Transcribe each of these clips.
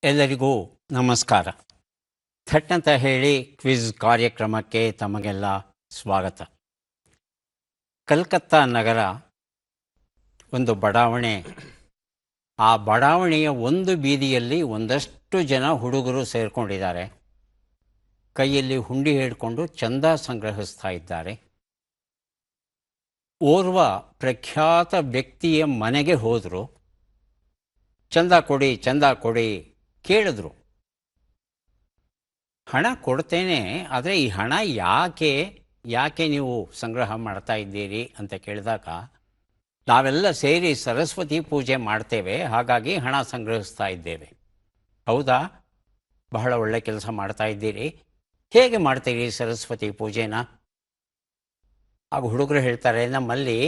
ಎಲ್ಲರಿಗೂ ನಮಸ್ಕಾರ. ಥಟ್ ಅಂತ ಹೇಳಿ ಕ್ವಿಜ್ ಕಾರ್ಯಕ್ರಮಕ್ಕೆ ತಮಗೆಲ್ಲ ಸ್ವಾಗತ. ಕಲ್ಕತ್ತಾ ನಗರ ಒಂದು ಬಡಾವಣೆ. ಆ ಬಡಾವಣೆಯ ಒಂದು ಬೀದಿಯಲ್ಲಿ ಒಂದಷ್ಟು ಜನ ಹುಡುಗರು ಸೇರಿಕೊಂಡಿದ್ದಾರೆ. ಕೈಯಲ್ಲಿ ಹುಂಡಿ ಹಿಡ್ಕೊಂಡು ಚಂದ ಸಂಗ್ರಹಿಸ್ತಾ ಇದ್ದಾರೆ. ಓರ್ವ ಪ್ರಖ್ಯಾತ ವ್ಯಕ್ತಿಯ ಮನೆಗೆ ಹೋದರು. ಚಂದ ಕೊಡಿ, ಚಂದ ಕೊಡಿ ಕೇಳಿದ್ರು. ಹಣ ಕೊಡ್ತೇನೆ, ಆದರೆ ಈ ಹಣ ಯಾಕೆ ನೀವು ಸಂಗ್ರಹ ಮಾಡ್ತಾ ಇದ್ದೀರಿ ಅಂತ ಕೇಳಿದಾಗ, ನಾವೆಲ್ಲ ಸೇರಿ ಸರಸ್ವತಿ ಪೂಜೆ ಮಾಡ್ತೇವೆ, ಹಾಗಾಗಿ ಹಣ ಸಂಗ್ರಹಿಸ್ತಾ ಇದ್ದೇವೆ. ಹೌದಾ, ಬಹಳ ಒಳ್ಳೆ ಕೆಲಸ ಮಾಡ್ತಾ ಇದ್ದೀರಿ. ಹೇಗೆ ಮಾಡ್ತೀರಿ ಸರಸ್ವತಿ ಪೂಜೆನ? ಆಗ ಹುಡುಗರು ಹೇಳ್ತಾರೆ, ನಮ್ಮಲ್ಲಿ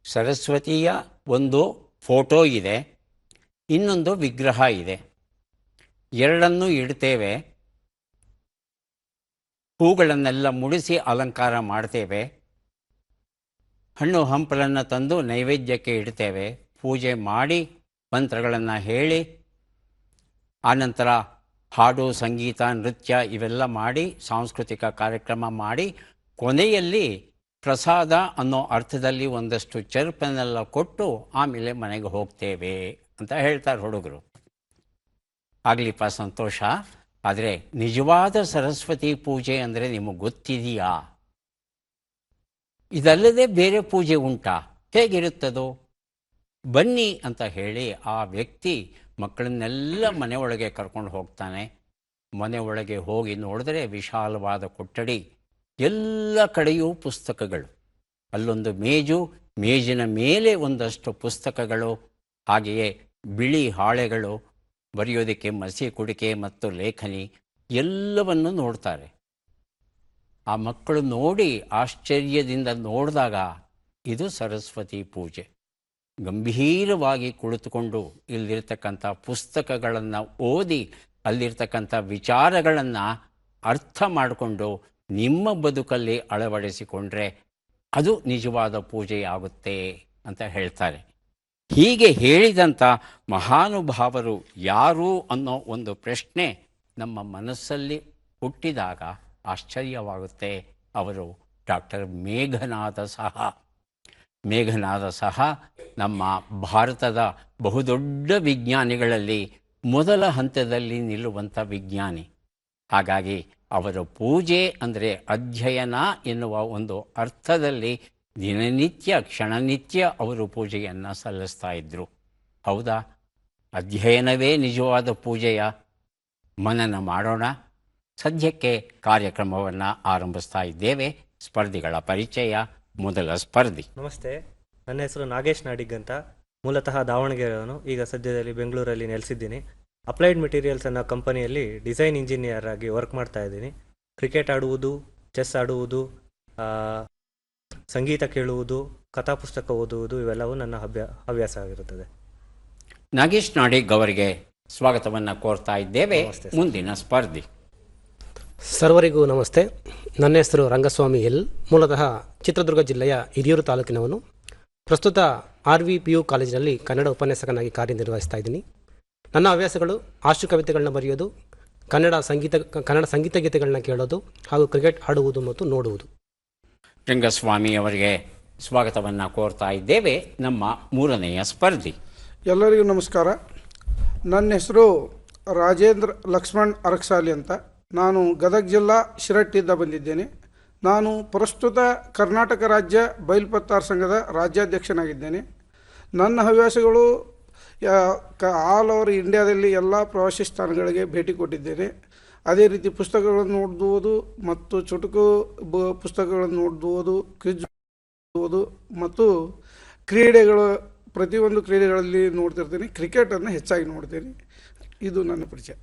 ಸರಸ್ವತಿಯ ಒಂದು ಫೋಟೋ ಇದೆ, ಇನ್ನೊಂದು ವಿಗ್ರಹ ಇದೆ, ಎರಡನ್ನೂ ಇಡ್ತೇವೆ, ಹೂಗಳನ್ನೆಲ್ಲ ಮುಡಿಸಿ ಅಲಂಕಾರ ಮಾಡ್ತೇವೆ, ಹಣ್ಣು ಹಂಪಲನ್ನು ತಂದು ನೈವೇದ್ಯಕ್ಕೆ ಇಡ್ತೇವೆ, ಪೂಜೆ ಮಾಡಿ ಮಂತ್ರಗಳನ್ನು ಹೇಳಿ ಆನಂತರ ಹಾಡು, ಸಂಗೀತ, ನೃತ್ಯ ಇವೆಲ್ಲ ಮಾಡಿ ಸಾಂಸ್ಕೃತಿಕ ಕಾರ್ಯಕ್ರಮ ಮಾಡಿ ಕೊನೆಯಲ್ಲಿ ಪ್ರಸಾದ ಅನ್ನೋ ಅರ್ಥದಲ್ಲಿ ಒಂದಷ್ಟು ಚರ್ಪನ್ನೆಲ್ಲ ಕೊಟ್ಟು ಆಮೇಲೆ ಮನೆಗೆ ಹೋಗ್ತೇವೆ ಅಂತ ಹೇಳ್ತಾರೆ ಹುಡುಗರು. ಆಗಲಿಪ್ಪ, ಸಂತೋಷ. ಆದರೆ ನಿಜವಾದ ಸರಸ್ವತಿ ಪೂಜೆ ಅಂದರೆ ನಿಮಗೆ ಗೊತ್ತಿದೆಯಾ? ಇದಲ್ಲದೆ ಬೇರೆ ಪೂಜೆ ಉಂಟಾ? ಹೇಗಿರುತ್ತದೋ ಬನ್ನಿ ಅಂತ ಹೇಳಿ ಆ ವ್ಯಕ್ತಿ ಮಕ್ಕಳನ್ನೆಲ್ಲ ಮನೆಯೊಳಗೆ ಕರ್ಕೊಂಡು ಹೋಗ್ತಾನೆ. ಮನೆಯೊಳಗೆ ಹೋಗಿ ನೋಡಿದ್ರೆ ವಿಶಾಲವಾದ ಕೊಠಡಿ, ಎಲ್ಲ ಕಡೆಯೂ ಪುಸ್ತಕಗಳು. ಅಲ್ಲೊಂದು ಮೇಜು, ಮೇಜಿನ ಮೇಲೆ ಒಂದಷ್ಟು ಪುಸ್ತಕಗಳು, ಹಾಗೆಯೇ ಬಿಳಿ ಹಾಳೆಗಳು, ಬರೆಯೋದಕ್ಕೆ ಮಸಿ ಕುಡಿಕೆ ಮತ್ತು ಲೇಖನಿ ಎಲ್ಲವನ್ನು ನೋಡ್ತಾರೆ. ಆ ಮಕ್ಕಳು ನೋಡಿ ಆಶ್ಚರ್ಯದಿಂದ ನೋಡಿದಾಗ ಇದು ಸರಸ್ವತಿ ಪೂಜೆ. ಗಂಭೀರವಾಗಿ ಕುಳಿತುಕೊಂಡು ಇಲ್ಲಿರ್ತಕ್ಕಂಥ ಪುಸ್ತಕಗಳನ್ನು ಓದಿ ಅಲ್ಲಿರ್ತಕ್ಕಂಥ ವಿಚಾರಗಳನ್ನು ಅರ್ಥ ಮಾಡಿಕೊಂಡು ನಿಮ್ಮ ಬದುಕಲ್ಲಿ ಅಳವಡಿಸಿಕೊಂಡ್ರೆ ಅದು ನಿಜವಾದ ಪೂಜೆಯಾಗುತ್ತೆ ಅಂತ ಹೇಳ್ತಾರೆ. ಹೀಗೆ ಹೇಳಿದಂಥ ಮಹಾನುಭಾವರು ಯಾರು ಅನ್ನೋ ಒಂದು ಪ್ರಶ್ನೆ ನಮ್ಮ ಮನಸ್ಸಲ್ಲಿ ಹುಟ್ಟಿದಾಗ ಆಶ್ಚರ್ಯವಾಗುತ್ತೆ. ಅವರು ಡಾಕ್ಟರ್ ಮೇಘನಾದ ಸಹಾ. ಮೇಘನಾದ ಸಹಾ ನಮ್ಮ ಭಾರತದ ಬಹುದೊಡ್ಡ ವಿಜ್ಞಾನಿಗಳಲ್ಲಿ ಮೊದಲ ಹಂತದಲ್ಲಿ ನಿಲ್ಲುವಂಥ ವಿಜ್ಞಾನಿ. ಹಾಗಾಗಿ ಅವರ ಪೂಜೆ ಅಂದರೆ ಅಧ್ಯಯನ ಎನ್ನುವ ಒಂದು ಅರ್ಥದಲ್ಲಿ ದಿನನಿತ್ಯ ಕ್ಷಣನಿತ್ಯ ಅವರು ಪೂಜೆಯನ್ನು ಸಲ್ಲಿಸ್ತಾ ಇದ್ದರು. ಹೌದಾ, ಅಧ್ಯಯನವೇ ನಿಜವಾದ ಪೂಜೆಯ? ಮನನ ಮಾಡೋಣ. ಸದ್ಯಕ್ಕೆ ಕಾರ್ಯಕ್ರಮವನ್ನು ಆರಂಭಿಸ್ತಾ ಇದ್ದೇವೆ. ಸ್ಪರ್ಧಿಗಳ ಪರಿಚಯ. ಮೊದಲ ಸ್ಪರ್ಧಿ. ನಮಸ್ತೆ, ನನ್ನ ಹೆಸರು ನಾಗೇಶ್ ನಾಡಿಗ್ ಅಂತ. ಮೂಲತಃ ದಾವಣಗೆರೆಯವನು. ಈಗ ಸದ್ಯದಲ್ಲಿ ಬೆಂಗಳೂರಲ್ಲಿ ನೆಲೆಸಿದ್ದೀನಿ. ಅಪ್ಲೈಡ್ ಮೆಟೀರಿಯಲ್ಸ್ ಅನ್ನೋ ಕಂಪನಿಯಲ್ಲಿ ಡಿಸೈನ್ ಇಂಜಿನಿಯರ್ ಆಗಿ ವರ್ಕ್ ಮಾಡ್ತಾ ಇದ್ದೀನಿ. ಕ್ರಿಕೆಟ್ ಆಡುವುದು, ಚೆಸ್ ಆಡುವುದು, ಸಂಗೀತ ಕೇಳುವುದು, ಕಥಾಪುಸ್ತಕ ಓದುವುದು ಇವೆಲ್ಲವೂ ನನ್ನ ಹವ್ಯಾಸ ಆಗಿರುತ್ತದೆ. ನಾಗೇಶ್ ನಾಡಿಗ್ ಅವರಿಗೆ ಸ್ವಾಗತವನ್ನು ಕೋರ್ತಾ ಇದ್ದೇವೆ. ಮುಂದಿನ ಸ್ಪರ್ಧಿ. ಸರ್ವರಿಗೂ ನಮಸ್ತೆ. ನನ್ನ ಹೆಸರು ರಂಗಸ್ವಾಮಿ ಎಲ್. ಮೂಲತಃ ಚಿತ್ರದುರ್ಗ ಜಿಲ್ಲೆಯ ಹಿರಿಯೂರು ತಾಲೂಕಿನವನು. ಪ್ರಸ್ತುತ RVPU ಕಾಲೇಜಿನಲ್ಲಿ ಕನ್ನಡ ಉಪನ್ಯಾಸಕನಾಗಿ ಕಾರ್ಯನಿರ್ವಹಿಸ್ತಾ ಇದ್ದೀನಿ. ನನ್ನ ಹವ್ಯಾಸಗಳು ಆಶು ಕವಿತೆಗಳನ್ನ ಬರೆಯೋದು, ಕನ್ನಡ ಸಂಗೀತ ಗೀತೆಗಳನ್ನ ಕೇಳೋದು, ಹಾಗೂ ಕ್ರಿಕೆಟ್ ಆಡುವುದು ಮತ್ತು ನೋಡುವುದು. ರಂಗಸ್ವಾಮಿ ಅವರಿಗೆ ಸ್ವಾಗತವನ್ನು ಕೋರ್ತಾ ಇದ್ದೇವೆ. ನಮ್ಮ ಮೂರನೆಯ ಸ್ಪರ್ಧಿ. ಎಲ್ಲರಿಗೂ ನಮಸ್ಕಾರ. ನನ್ನ ಹೆಸರು ರಾಜೇಂದ್ರ ಲಕ್ಷ್ಮಣ್ ಅರಕ್ಸಾಲಿ ಅಂತ. ನಾನು ಗದಗ ಜಿಲ್ಲಾ ಶಿರಟ್ಟಿಯಿಂದ ಬಂದಿದ್ದೇನೆ. ನಾನು ಪ್ರಸ್ತುತ ಕರ್ನಾಟಕ ರಾಜ್ಯ ಬಯಲ್ಪತ್ತಾರ್ ಸಂಘದ ರಾಜ್ಯಾಧ್ಯಕ್ಷನಾಗಿದ್ದೇನೆ. ನನ್ನ ಹವ್ಯಾಸಗಳು ಆಲ್ ಓವರ್ ಇಂಡಿಯಾದಲ್ಲಿ ಎಲ್ಲ ಪ್ರವಾಸಿ ಸ್ಥಾನಗಳಿಗೆ ಭೇಟಿ ಕೊಟ್ಟಿದ್ದೇನೆ. ಅದೇ ರೀತಿ ಪುಸ್ತಕಗಳನ್ನು ಓದುವುದು ಮತ್ತು ಚುಟುಕು ಪುಸ್ತಕಗಳನ್ನು ಓದುವುದು, ಕ್ವಿಜ್ ಓದುವುದು ಮತ್ತು ಕ್ರೀಡೆಗಳು, ಪ್ರತಿಯೊಂದು ಕ್ರೀಡೆಗಳಲ್ಲಿ ನೋಡ್ತಿರ್ತೀನಿ. ಕ್ರಿಕೆಟನ್ನು ಹೆಚ್ಚಾಗಿ ನೋಡ್ತೀನಿ. ಇದು ನನ್ನ ಪರಿಚಯ.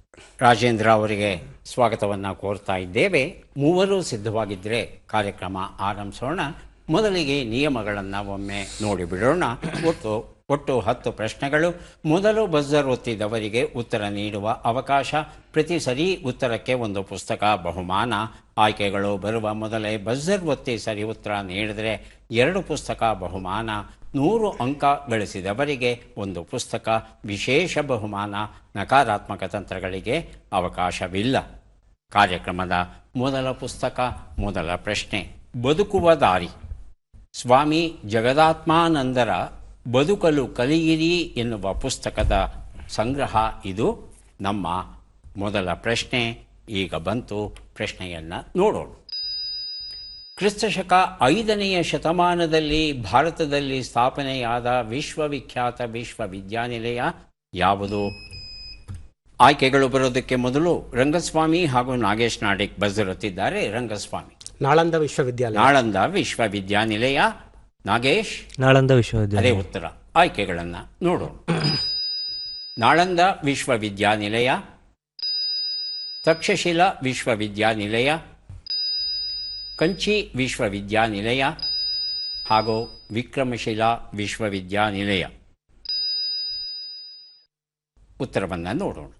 ರಾಜೇಂದ್ರ ಅವರಿಗೆ ಸ್ವಾಗತವನ್ನು ಕೋರ್ತಾ ಇದ್ದೇವೆ. ಮೂವರು ಸಿದ್ಧವಾಗಿದ್ದರೆ ಕಾರ್ಯಕ್ರಮ ಆರಂಭಿಸೋಣ. ಮೊದಲಿಗೆ ನಿಯಮಗಳನ್ನು ಒಮ್ಮೆ ನೋಡಿಬಿಡೋಣ. ಒಟ್ಟು ಒಟ್ಟು 10 ಪ್ರಶ್ನೆಗಳು. ಮೊದಲು ಬಜರ್ ಒತ್ತಿದವರಿಗೆ ಉತ್ತರ ನೀಡುವ ಅವಕಾಶ. ಪ್ರತಿ ಸರಿ ಉತ್ತರಕ್ಕೆ ಒಂದು ಪುಸ್ತಕ ಬಹುಮಾನ. ಆಯ್ಕೆಗಳು ಬರುವ ಮೊದಲೇ ಬಜರ್ ಒತ್ತಿ ಸರಿ ಉತ್ತರ ನೀಡಿದರೆ 2 ಪುಸ್ತಕ ಬಹುಮಾನ. 100 ಅಂಕ ಗಳಿಸಿದವರಿಗೆ ಒಂದು ಪುಸ್ತಕ ವಿಶೇಷ ಬಹುಮಾನ. ನಕಾರಾತ್ಮಕ ತಂತ್ರಗಳಿಗೆ ಅವಕಾಶವಿಲ್ಲ. ಕಾರ್ಯಕ್ರಮದ ಮೊದಲ ಪುಸ್ತಕ, ಮೊದಲ ಪ್ರಶ್ನೆ, ಬದುಕುವ ದಾರಿ. ಸ್ವಾಮಿ ಜಗದಾತ್ಮಾನಂದರ ಬದುಕಲು ಕಲಿಯಿರಿ ಎನ್ನುವ ಪುಸ್ತಕದ ಸಂಗ್ರಹ ಇದು. ನಮ್ಮ ಮೊದಲ ಪ್ರಶ್ನೆ ಈಗ ಬಂತು. ಪ್ರಶ್ನೆಯನ್ನು ನೋಡೋಣ. ಕ್ರಿಸ್ತಶಕ 5ನೇ ಶತಮಾನದಲ್ಲಿ ಭಾರತದಲ್ಲಿ ಸ್ಥಾಪನೆಯಾದ ವಿಶ್ವವಿಖ್ಯಾತ ವಿಶ್ವವಿದ್ಯಾನಿಲಯ ಯಾವುದು? ಆಯ್ಕೆಗಳು ಬರೋದಕ್ಕೆ ಮೊದಲು ರಂಗಸ್ವಾಮಿ ಹಾಗೂ ನಾಗೇಶ್ ನಾಡಿಗ್ ಬಜರುತ್ತಿದ್ದಾರೆ. ರಂಗಸ್ವಾಮಿ. ನಾಳಂದ ವಿಶ್ವವಿದ್ಯಾಲಯ. ನಾಳಂದ ವಿಶ್ವವಿದ್ಯಾನಿಲಯ. ನಾಗೇಶ್. ನಾಳಂದ ವಿಶ್ವವಿದ್ಯಾಲಯ. ಅದೇ ಉತ್ತರ. ಆಯ್ಕೆಗಳನ್ನು ನೋಡೋಣ. ನಾಳಂದ ವಿಶ್ವವಿದ್ಯಾನಿಲಯ, ತಕ್ಷಶಿಲಾ ವಿಶ್ವವಿದ್ಯಾನಿಲಯ, ಕಂಚಿ ವಿಶ್ವವಿದ್ಯಾನಿಲಯ ಹಾಗೂ ವಿಕ್ರಮಶಿಲಾ ವಿಶ್ವವಿದ್ಯಾನಿಲಯ. ಉತ್ತರವನ್ನು ನೋಡೋಣ.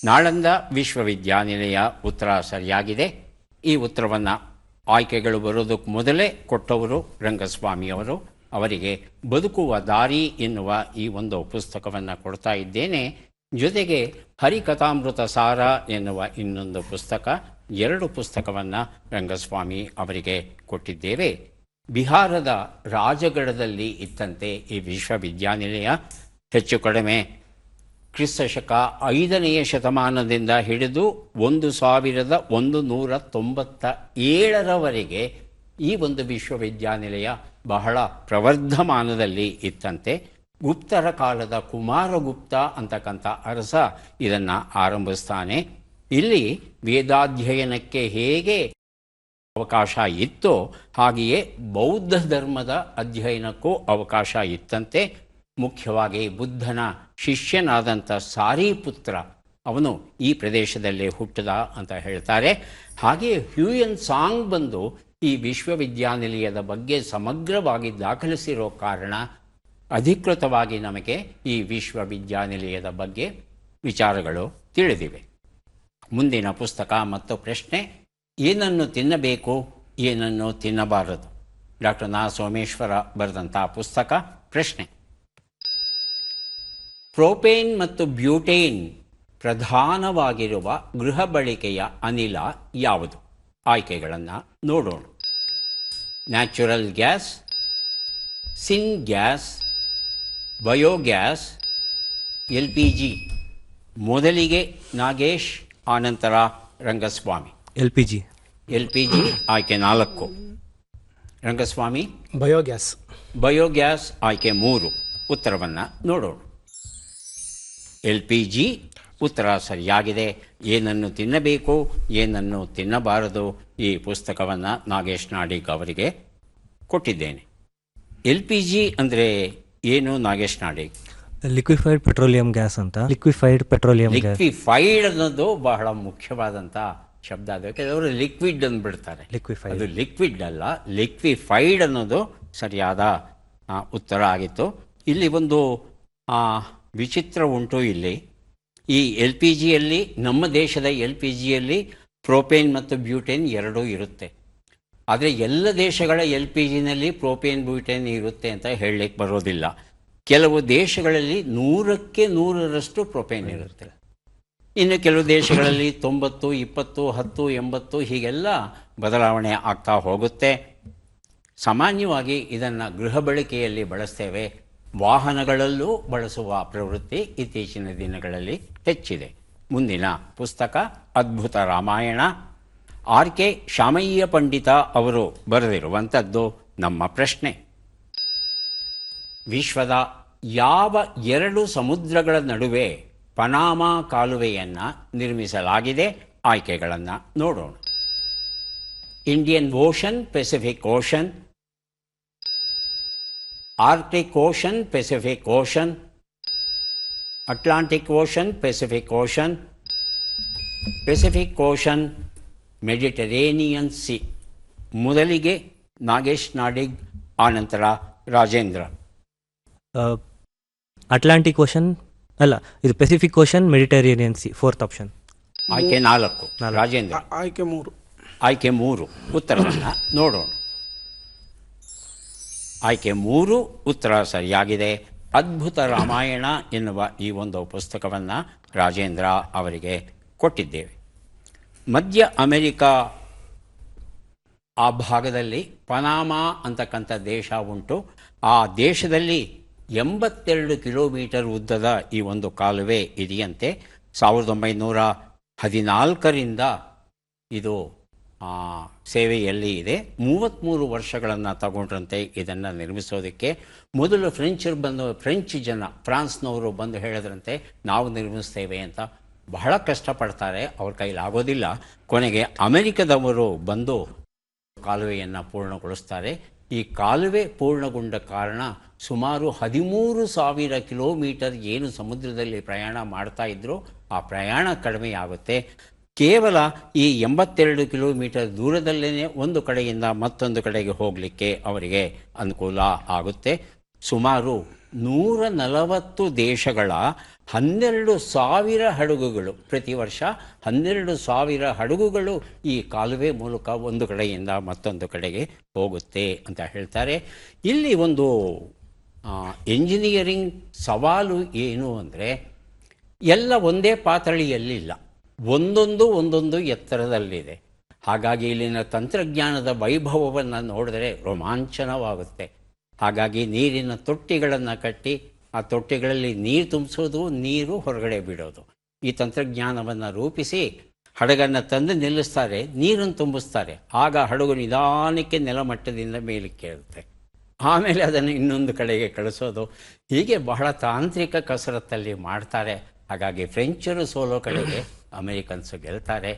ನಾಳಂದ ವಿಶ್ವವಿದ್ಯಾನಿಲಯ ಉತ್ತರ ಸರಿಯಾಗಿದೆ. ಈ ಉತ್ತರವನ್ನು ಆಯ್ಕೆಗಳು ಬರೋದಕ್ಕೆ ಮೊದಲೇ ಕೊಟ್ಟವರು ರಂಗಸ್ವಾಮಿಯವರು. ಅವರಿಗೆ ಬದುಕುವ ದಾರಿ ಎನ್ನುವ ಈ ಒಂದು ಪುಸ್ತಕವನ್ನು ಕೊಡ್ತಾ ಇದ್ದೇನೆ. ಜೊತೆಗೆ ಹರಿಕಥಾಮೃತ ಸಾರ ಎನ್ನುವ ಇನ್ನೊಂದು ಪುಸ್ತಕ, 2 ಪುಸ್ತಕವನ್ನು ರಂಗಸ್ವಾಮಿ ಅವರಿಗೆ ಕೊಟ್ಟಿದ್ದೇವೆ. ಬಿಹಾರದ ರಾಜಗಢದಲ್ಲಿ ಇತ್ತಂತೆ ಈ ವಿಶ್ವವಿದ್ಯಾನಿಲಯ. ಹೆಚ್ಚು ಕಡಿಮೆ ಕ್ರಿಸ್ತಶಕ 5ನೇ ಶತಮಾನದಿಂದ ಹಿಡಿದು 1197ರವರೆಗೆ ಈ ಒಂದು ವಿಶ್ವವಿದ್ಯಾನಿಲಯ ಬಹಳ ಪ್ರವರ್ಧಮಾನದಲ್ಲಿ ಇತ್ತಂತೆ. ಗುಪ್ತರ ಕಾಲದ ಕುಮಾರಗುಪ್ತ ಅಂತಕ್ಕಂಥ ಅರಸ ಇದನ್ನು ಆರಂಭಿಸ್ತಾನೆ. ಇಲ್ಲಿ ವೇದಾಧ್ಯಯನಕ್ಕೆ ಹೇಗೆ ಅವಕಾಶ ಇತ್ತೋ ಹಾಗೆಯೇ ಬೌದ್ಧ ಧರ್ಮದ ಅಧ್ಯಯನಕ್ಕೂ ಅವಕಾಶ ಇತ್ತಂತೆ. ಮುಖ್ಯವಾಗಿ ಬುದ್ಧನ ಶಿಷ್ಯನಾದಂಥ ಸಾರಿಪುತ್ರ ಅವನು ಈ ಪ್ರದೇಶದಲ್ಲೇ ಹುಟ್ಟಿದ ಅಂತ ಹೇಳ್ತಾರೆ. ಹಾಗೆಯೇ ಹ್ಯೂಯನ್ ಸಾಂಗ್ ಬಂದು ಈ ವಿಶ್ವವಿದ್ಯಾನಿಲಯದ ಬಗ್ಗೆ ಸಮಗ್ರವಾಗಿ ದಾಖಲಿಸಿರೋ ಕಾರಣ ಅಧಿಕೃತವಾಗಿ ನಮಗೆ ಈ ವಿಶ್ವವಿದ್ಯಾನಿಲಯದ ಬಗ್ಗೆ ವಿಚಾರಗಳು ತಿಳಿದಿವೆ. ಮುಂದಿನ ಪುಸ್ತಕ ಮತ್ತು ಪ್ರಶ್ನೆ, ಏನನ್ನು ತಿನ್ನಬೇಕು, ಏನನ್ನು ತಿನ್ನಬಾರದು. ಡಾಕ್ಟರ್ ನಾ ಸೋಮೇಶ್ವರ ಬರೆದಂಥ ಪುಸ್ತಕ. ಪ್ರಶ್ನೆ, ಪ್ರೋಪೇನ್ ಮತ್ತು ಬ್ಯೂಟೇನ್ ಪ್ರಧಾನವಾಗಿರುವ ಗೃಹ ಬಳಕೆಯ ಅನಿಲ ಯಾವುದು? ಆಯ್ಕೆಗಳನ್ನು ನೋಡೋಣ. ನ್ಯಾಚುರಲ್ ಗ್ಯಾಸ್, ಸಿನ್ ಗ್ಯಾಸ್, ಬಯೋಗ್ಯಾಸ್, LPG. ಮೊದಲಿಗೆ ನಾಗೇಶ್, ಆನಂತರ ರಂಗಸ್ವಾಮಿ. LPG. LPG ಆಯ್ಕೆ 4. ರಂಗಸ್ವಾಮಿ. ಬಯೋಗ್ಯಾಸ್. ಬಯೋಗ್ಯಾಸ್ ಆಯ್ಕೆ 3. ಉತ್ತರವನ್ನು ನೋಡೋಣ. LPG ಉತ್ತರ ಸರಿಯಾಗಿದೆ. ಏನನ್ನು ತಿನ್ನಬೇಕು, ಏನನ್ನು ತಿನ್ನಬಾರದು, ಈ ಪುಸ್ತಕವನ್ನು ನಾಗೇಶ್ ನಾಡಿಗ್ ಅವರಿಗೆ ಕೊಟ್ಟಿದ್ದೇನೆ. LPG ಅಂದರೆ ಏನು Nagesh Nadig? Liquefied petroleum gas ಅಂತ. Liquefied petroleum gas. ಲಿಕ್ವಿಫೈಡ್ ಅನ್ನೋದು ಬಹಳ ಮುಖ್ಯವಾದಂಥ ಶಬ್ದ. ಅದು ಕೆಲವರು ಲಿಕ್ವಿಡ್ ಅಂದ್ಬಿಡ್ತಾರೆ. ಲಿಕ್ವಿಫೈಡ್. ಅದು ಲಿಕ್ವಿಡ್ ಅಲ್ಲ, ಲಿಕ್ವಿಫೈಡ್ ಅನ್ನೋದು ಸರಿಯಾದ ಉತ್ತರ ಆಗಿತ್ತು. ಇಲ್ಲಿ ಒಂದು ವಿಚಿತ್ರ ಉಂಟು. ಇಲ್ಲಿ ಈ LPGಯಲ್ಲಿ, ನಮ್ಮ ದೇಶದ LPGಯಲ್ಲಿ ಪ್ರೋಪೇನ್ ಮತ್ತು ಬ್ಯೂಟೇನ್ ಎರಡೂ ಇರುತ್ತೆ. ಆದರೆ ಎಲ್ಲ ದೇಶಗಳ LPGನಲ್ಲಿ ಪ್ರೋಪೇನ್ ಬ್ಯೂಟೇನ್ ಇರುತ್ತೆ ಅಂತ ಹೇಳಲಿಕ್ಕೆ ಬರೋದಿಲ್ಲ. ಕೆಲವು ದೇಶಗಳಲ್ಲಿ 100ಕ್ಕೆ 100ರಷ್ಟು ಪ್ರೋಪೇನ್ ಇರುತ್ತೆ. ಇನ್ನು ಕೆಲವು ದೇಶಗಳಲ್ಲಿ 90, 20, 10, 80 ಹೀಗೆಲ್ಲ ಬದಲಾವಣೆ ಆಗ್ತಾ ಹೋಗುತ್ತೆ. ಸಾಮಾನ್ಯವಾಗಿ ಇದನ್ನು ಗೃಹ ಬಳಕೆಯಲ್ಲಿ ಬಳಸ್ತೇವೆ. ವಾಹನಗಳಲ್ಲೂ ಬಳಸುವ ಪ್ರವೃತ್ತಿ ಇತ್ತೀಚಿನ ದಿನಗಳಲ್ಲಿ ಹೆಚ್ಚಿದೆ. ಮುಂದಿನ ಪುಸ್ತಕ ಅದ್ಭುತ ರಾಮಾಯಣ. RK ಶಾಮಯ್ಯ ಪಂಡಿತ ಅವರು ಬರೆದಿರುವಂಥದ್ದು. ನಮ್ಮ ಪ್ರಶ್ನೆ, ವಿಶ್ವದ ಯಾವ 2 ಸಮುದ್ರಗಳ ನಡುವೆ ಪನಾಮಾ ಕಾಲುವೆಯನ್ನು ನಿರ್ಮಿಸಲಾಗಿದೆ? ಆಯ್ಕೆಗಳನ್ನು ನೋಡೋಣ. Indian ocean, Pacific ocean, Arctic ocean, Pacific ocean, Atlantic ocean, Pacific ocean, Pacific ocean, Mediterranean C. ಮೊದಲಿಗೆ ನಾಗೇಶ್ ನಾಡಿಗ್, ಆನಂತರ ರಾಜೇಂದ್ರ. ಅಟ್ಲಾಂಟಿಕ್ ಓಷನ್ ಅಲ್ಲ, ಇದು Pacific ocean, Mediterranean C, fourth option. ಆಯ್ಕೆ 4. ರಾಜೇಂದ್ರ. ಆಯ್ಕೆ 3. ಆಯ್ಕೆ 3 ಉತ್ತರವನ್ನು ನೋಡೋಣ. ಆಯ್ಕೆ 3 ಉತ್ತರ ಸರಿಯಾಗಿದೆ. ಅದ್ಭುತ ರಾಮಾಯಣ ಎನ್ನುವ ಈ ಒಂದು ಪುಸ್ತಕವನ್ನು ರಾಜೇಂದ್ರ ಅವರಿಗೆ ಕೊಟ್ಟಿದ್ದೇವೆ. ಮಧ್ಯ ಅಮೆರಿಕಾ ಆ ಭಾಗದಲ್ಲಿ ಪನಾಮಾ ಅಂತಕ್ಕಂಥ ದೇಶ ಉಂಟು. ಆ ದೇಶದಲ್ಲಿ 82 ಕಿಲೋಮೀಟರ್ ಉದ್ದದ ಈ ಒಂದು ಕಾಲುವೆ ಇದೆಯಂತೆ. 1914ರಿಂದ ಇದು ಸೇವೆಯಲ್ಲಿ ಇದೆ. 33 ವರ್ಷಗಳನ್ನು ತಗೊಂಡ್ರಂತೆ ಇದನ್ನು ನಿರ್ಮಿಸೋದಕ್ಕೆ. ಮೊದಲು ಫ್ರೆಂಚ್ ಜನ, ಫ್ರಾನ್ಸ್ನವರು ಬಂದು ಹೇಳಿದ್ರಂತೆ ನಾವು ನಿರ್ಮಿಸ್ತೇವೆ ಅಂತ. ಬಹಳ ಕಷ್ಟಪಡ್ತಾರೆ, ಅವ್ರ ಕೈಲಾಗೋದಿಲ್ಲ. ಕೊನೆಗೆ ಅಮೆರಿಕದವರು ಬಂದು ಕಾಲುವೆಯನ್ನು ಪೂರ್ಣಗೊಳಿಸ್ತಾರೆ. ಈ ಕಾಲುವೆ ಪೂರ್ಣಗೊಂಡ ಕಾರಣ ಸುಮಾರು 13,000 ಕಿಲೋಮೀಟರ್ ಏನು ಸಮುದ್ರದಲ್ಲಿ ಪ್ರಯಾಣ ಮಾಡ್ತಾ ಇದ್ರು ಆ ಪ್ರಯಾಣ ಕಡಿಮೆಯಾಗುತ್ತೆ. ಕೇವಲ ಈ 82 ಕಿಲೋಮೀಟರ್ ದೂರದಲ್ಲೇ ಒಂದು ಕಡೆಯಿಂದ ಮತ್ತೊಂದು ಕಡೆಗೆ ಹೋಗಲಿಕ್ಕೆ ಅವರಿಗೆ ಅನುಕೂಲ ಆಗುತ್ತೆ. ಸುಮಾರು 140 ದೇಶಗಳ 12,000 ಹಡಗುಗಳು, ಪ್ರತಿ ವರ್ಷ 12,000 ಹಡಗುಗಳು ಈ ಕಾಲುವೆ ಮೂಲಕ ಒಂದು ಕಡೆಯಿಂದ ಮತ್ತೊಂದು ಕಡೆಗೆ ಹೋಗುತ್ತೆ ಅಂತ ಹೇಳ್ತಾರೆ. ಇಲ್ಲಿ ಒಂದು ಎಂಜಿನಿಯರಿಂಗ್ ಸವಾಲು ಏನು ಅಂದರೆ, ಎಲ್ಲ ಒಂದೇ ಪಾತಳಿಯಲ್ಲಿಲ್ಲ, ಒಂದೊಂದು ಎತ್ತರದಲ್ಲಿದೆ. ಹಾಗಾಗಿ ಇಲ್ಲಿನ ತಂತ್ರಜ್ಞಾನದ ವೈಭವವನ್ನು ನೋಡಿದರೆ ರೋಮಾಂಚನವಾಗುತ್ತೆ. ಹಾಗಾಗಿ ನೀರಿನ ತೊಟ್ಟಿಗಳನ್ನು ಕಟ್ಟಿ ಆ ತೊಟ್ಟಿಗಳಲ್ಲಿ ನೀರು ತುಂಬಿಸೋದು, ನೀರು ಹೊರಗಡೆ ಬಿಡೋದು, ಈ ತಂತ್ರಜ್ಞಾನವನ್ನು ರೂಪಿಸಿ ಹಡಗನ್ನು ತಂದು ನಿಲ್ಲಿಸ್ತಾರೆ, ನೀರನ್ನು ತುಂಬಿಸ್ತಾರೆ. ಆಗ ಹಡಗು ನಿಧಾನಕ್ಕೆ ನೆಲಮಟ್ಟದಿಂದ ಮೇಲಕ್ಕೆ ಇರುತ್ತೆ. ಆಮೇಲೆ ಅದನ್ನು ಇನ್ನೊಂದು ಕಡೆಗೆ ಕಳಿಸೋದು. ಹೀಗೆ ಬಹಳ ತಾಂತ್ರಿಕ ಕಸರತ್ತಲ್ಲಿ ಮಾಡ್ತಾರೆ. ಹಾಗಾಗಿ ಫ್ರೆಂಚರು ಸೋಲೋ ಕಡೆಗೆ ಅಮೇರಿಕನ್ಸು ಗೆಲ್ತಾರೆ.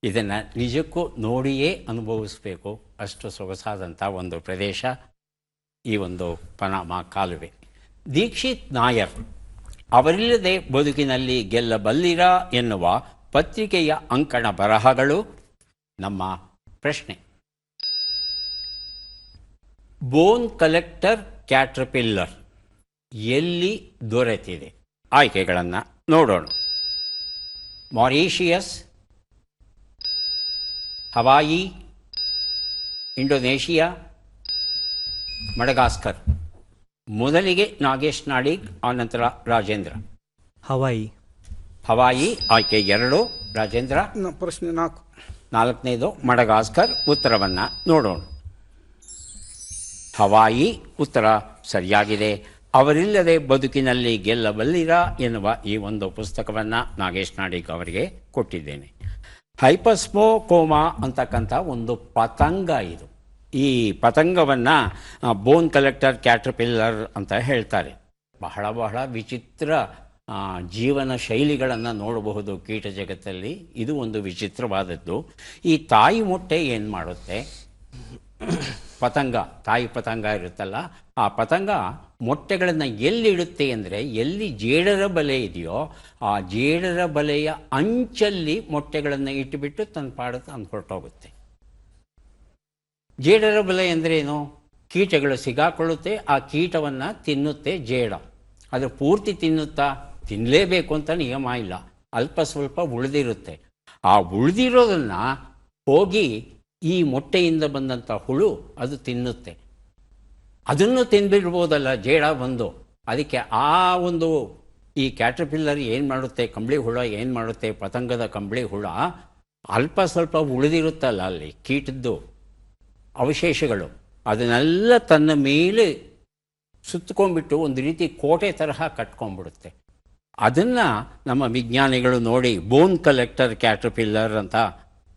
ಇದನ್ನು ನಿಜಕ್ಕೂ ನೋಡಿಯೇ ಅನುಭವಿಸಬೇಕು, ಅಷ್ಟು ಸೊಗಸಾದಂಥ ಒಂದು ಪ್ರದೇಶ ಈ ಒಂದು ಪನಾಮಾ ಕಾಲುವೆ. ದೀಕ್ಷಿತ್ ನಾಯರ್ ಅವರಿಲ್ಲದೆ ಬದುಕಿನಲ್ಲಿ ಗೆಲ್ಲಬಲ್ಲಿರ ಎನ್ನುವ ಪತ್ರಿಕೆಯ ಅಂಕಣ ಬರಹಗಳು ನಮ್ಮ ಪ್ರಶ್ನೆ. ಬೋನ್ ಕಲೆಕ್ಟರ್ ಕ್ಯಾಟರ್ಪಿಲ್ಲರ್ ಎಲ್ಲಿ ದೊರೆತಿದೆ? ಆಯ್ಕೆಗಳನ್ನು ನೋಡೋಣ. Mauritius, Hawaii, Indonesia, Madagascar. ಮೊದಲಿಗೆ ನಾಗೇಶ್ ನಾಡಿಗ್, ಆನಂತರ ರಾಜೇಂದ್ರ. ಹವಾಯಿ ಆಯ್ಕೆ 2. ರಾಜೇಂದ್ರ. ಪ್ರಶ್ನೆ 4. 4ನೇದು ಮಡಗಾಸ್ಕರ್. ಉತ್ತರವನ್ನು ನೋಡೋಣ. ಹವಾಯಿ ಉತ್ತರ ಸರಿಯಾಗಿದೆ. ಅವರಿಲ್ಲದೆ ಬದುಕಿನಲ್ಲಿ ಗೆಲ್ಲಬಲ್ಲಿರ ಎನ್ನುವ ಈ ಒಂದು ಪುಸ್ತಕವನ್ನು ನಾಗೇಶ್ ನಾಡಿಗ್ ಅವರಿಗೆ ಕೊಟ್ಟಿದ್ದೇನೆ. ಹೈಪಸ್ಮೋಕೋಮಾ ಅಂತಕ್ಕಂಥ ಒಂದು ಪತಂಗ ಇದು. ಈ ಪತಂಗವನ್ನು ಬೋನ್ ಕಲೆಕ್ಟರ್ ಕ್ಯಾಟರ್ಪಿಲ್ಲರ್ ಅಂತ ಹೇಳ್ತಾರೆ. ಬಹಳ ಬಹಳ ವಿಚಿತ್ರ ಜೀವನ ಶೈಲಿಗಳನ್ನು ನೋಡಬಹುದು ಕೀಟ ಜಗತ್ತಲ್ಲಿ. ಇದು ಒಂದು ವಿಚಿತ್ರವಾದದ್ದು. ಈ ತಾಯಿ ಮೊಟ್ಟೆ ಏನು ಮಾಡುತ್ತೆ, ಪತಂಗ, ತಾಯಿ ಪತಂಗ ಇರುತ್ತಲ್ಲ, ಆ ಪತಂಗ ಮೊಟ್ಟೆಗಳನ್ನು ಎಲ್ಲಿಡುತ್ತೆ ಅಂದರೆ, ಎಲ್ಲಿ ಜೇಡರ ಬಲೆ ಇದೆಯೋ ಆ ಜೇಡರ ಬಲೆಯ ಅಂಚಲ್ಲಿ ಮೊಟ್ಟೆಗಳನ್ನು ಇಟ್ಟುಬಿಟ್ಟು ತನ್ನ ಪಾಡು ತಂದು ಹೊರಟೋಗುತ್ತೆ. ಜೇಡರ ಬಲೆ ಅಂದ್ರೇನು? ಕೀಟಗಳು ಸಿಗಾಕೊಳ್ಳುತ್ತೆ, ಆ ಕೀಟವನ್ನು ತಿನ್ನುತ್ತೆ ಜೇಡ. ಅದು ಪೂರ್ತಿ ತಿನ್ನುತ್ತಾ? ತಿನ್ನಲೇಬೇಕು ಅಂತ ನಿಯಮ ಇಲ್ಲ, ಅಲ್ಪ ಸ್ವಲ್ಪ ಉಳಿದಿರುತ್ತೆ. ಆ ಉಳಿದಿರೋದನ್ನು ಹೋಗಿ ಈ ಮೊಟ್ಟೆಯಿಂದ ಬಂದಂಥ ಹುಳು ಅದು ತಿನ್ನುತ್ತೆ. ಅದನ್ನು ತಿಂದ್ಬಿಡ್ಬೋದಲ್ಲ ಜೇಡ ಬಂದು. ಅದಕ್ಕೆ ಆ ಒಂದು ಈ ಕ್ಯಾಟರ್ಪಿಲ್ಲರ್ ಏನು ಮಾಡುತ್ತೆ, ಕಂಬಳಿ ಹುಳ ಏನು ಮಾಡುತ್ತೆ, ಪತಂಗದ ಕಂಬಳಿ ಹುಳ ಅಲ್ಪ ಸ್ವಲ್ಪ ಉಳಿದಿರುತ್ತಲ್ಲ ಅಲ್ಲಿ ಕೀಟದ್ದು ಅವಶೇಷಗಳು, ಅದನ್ನೆಲ್ಲ ತನ್ನ ಮೇಲೆ ಸುತ್ತಕೊಂಡ್ಬಿಟ್ಟು ಒಂದು ರೀತಿ ಕೋಟೆ ತರಹ ಕಟ್ಕೊಂಡ್ಬಿಡುತ್ತೆ. ಅದನ್ನು ನಮ್ಮ ವಿಜ್ಞಾನಿಗಳು ನೋಡಿ ಬೋನ್ ಕಲೆಕ್ಟರ್ ಕ್ಯಾಟರ್ಪಿಲ್ಲರ್ ಅಂತ